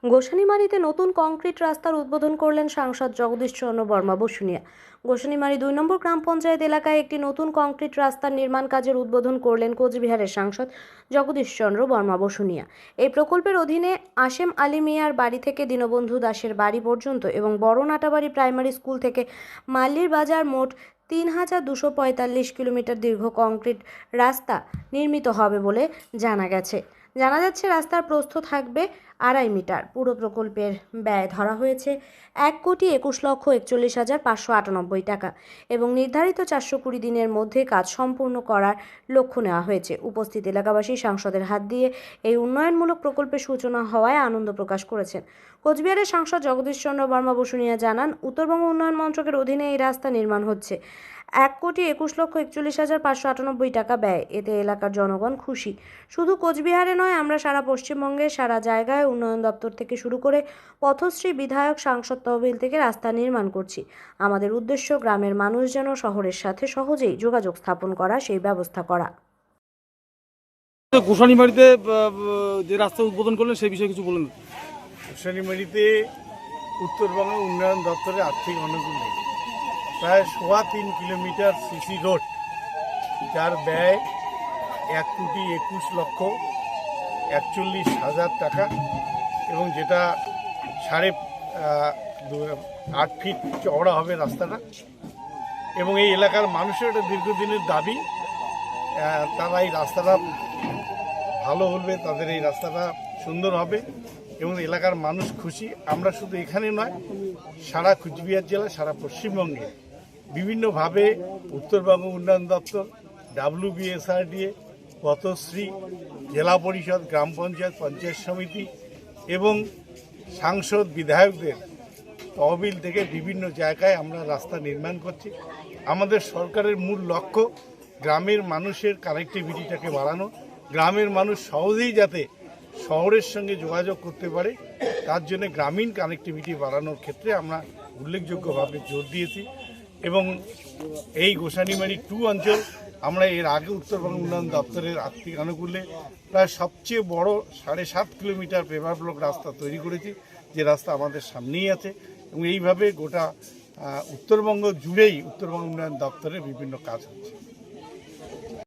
গোসানিমারীতে নতুন কংক্রিট রাস্তার উদ্বোধন করলেন সাংসদ জগদীশ চন্দ্র বর্মা বসুনিয়া। গোসানিমারী 2 নম্বর গ্রাম পঞ্চায়েত এলাকায় একটি নতুন কংক্রিট রাস্তার নির্মাণ কাজের উদ্বোধন করলেন কোচবিহারের সাংসদ জগদীশ চন্দ্র বর্মা বসুনিয়া। এই প্রকল্পের অধীনে আসেম আলী মিয়ার বাড়ি থেকে দীনবন্ধু দাশের বাড়ি পর্যন্ত এবং বড় নাটাবাড়ি প্রাইমারি স্কুল থেকে মাল্লির বাজার মোট 3245 কিলোমিটার দীর্ঘ কংক্রিট রাস্তা নির্মিত হবে বলে জানা গেছে। জানা যাচ্ছে রাস্তার প্রস্থ থাকবে 2.5 মিটার। পুরো প্রকল্পের ব্যয় ধরা হয়েছে 1,21,41,598 টাকা এবং নির্ধারিত 420 দিনের মধ্যে কাজ সম্পূর্ণ করার লক্ষ্য নেওয়া হয়েছে। উপস্থিত এলাকাবাসী সাংসদের হাত দিয়ে এই উন্নয়নমূলক প্রকল্পের সূচনা হওয়ায় আনন্দ প্রকাশ করেছেন। কোচবিহারের সাংসদ জগদীশ চন্দ্র বর্মা বসুনিয়া জানান, উত্তরবঙ্গ উন্নয়ন মন্ত্রকের অধীনে এই রাস্তা নির্মাণ হচ্ছে। 1,21,41,598 টাকা ব্যয়। এতে এলাকার জনগণ খুশি। শুধু কোচবিহারে নয়, আমরা সারা পশ্চিমবঙ্গে সারা জায়গায় উন্নয়ন দপ্তর থেকে শুরু করে পথশ্রী, বিধায়ক, সাংসদ তহবিল থেকে রাস্তা নির্মাণ করছি। আমাদের উদ্দেশ্য গ্রামের মানুষ যেন শহরের সাথে সহজেই যোগাযোগ স্থাপন করা, সেই ব্যবস্থা করা। গোসানিমারীতে যে রাস্তা উদ্বোধন করলেন সেই বিষয়ে কিছু বলুন। গোসানিমারীতে উত্তরবঙ্গ উন্নয়ন দপ্তরের আর্থিক অনুকূল নেই, প্রায় 3.25 কিলোমিটার সিসি রোড, যার ব্যয় 1,21,41,000 টাকা এবং যেটা 8.5 ফিট চওড়া হবে রাস্তাটা। এবং এই এলাকার মানুষের একটা দীর্ঘদিনের দাবি, তারা এই রাস্তাটা ভালো হলে তাদের এই রাস্তাটা সুন্দর হবে এবং এলাকার মানুষ খুশি। আমরা শুধু এখানে নয়, সারা কুচবিহার জেলা, সারা পশ্চিমবঙ্গে বিভিন্নভাবে উত্তরবঙ্গ উন্নয়ন দপ্তর, WBSRDA, পথশ্রী, জেলা পরিষদ, গ্রাম পঞ্চায়েত, পঞ্চায়েত সমিতি এবং সাংসদ, বিধায়কদের তহবিল থেকে বিভিন্ন জায়গায় আমরা রাস্তা নির্মাণ করছি। আমাদের সরকারের মূল লক্ষ্য গ্রামের মানুষের কানেক্টিভিটিটাকে বাড়ানো, গ্রামের মানুষ সহজেই যাতে শহরের সঙ্গে যোগাযোগ করতে পারে, তার জন্য গ্রামীণ কানেক্টিভিটি বাড়ানোর ক্ষেত্রে আমরা উল্লেখযোগ্যভাবে জোর দিয়েছি। এবং এই গোসানিমারী 2 অঞ্চল আমরা এর আগে উত্তরবঙ্গ উন্নয়ন দপ্তরের আর্থিক আনুকূল্যে প্রায় সবচেয়ে বড় 7.5 কিলোমিটার পেভার ব্লক রাস্তা তৈরি করেছি, যে রাস্তা আমাদের সামনেই আছে। এবং এইভাবে গোটা উত্তরবঙ্গ জুড়েই উত্তরবঙ্গ উন্নয়ন দপ্তরের বিভিন্ন কাজ হচ্ছে।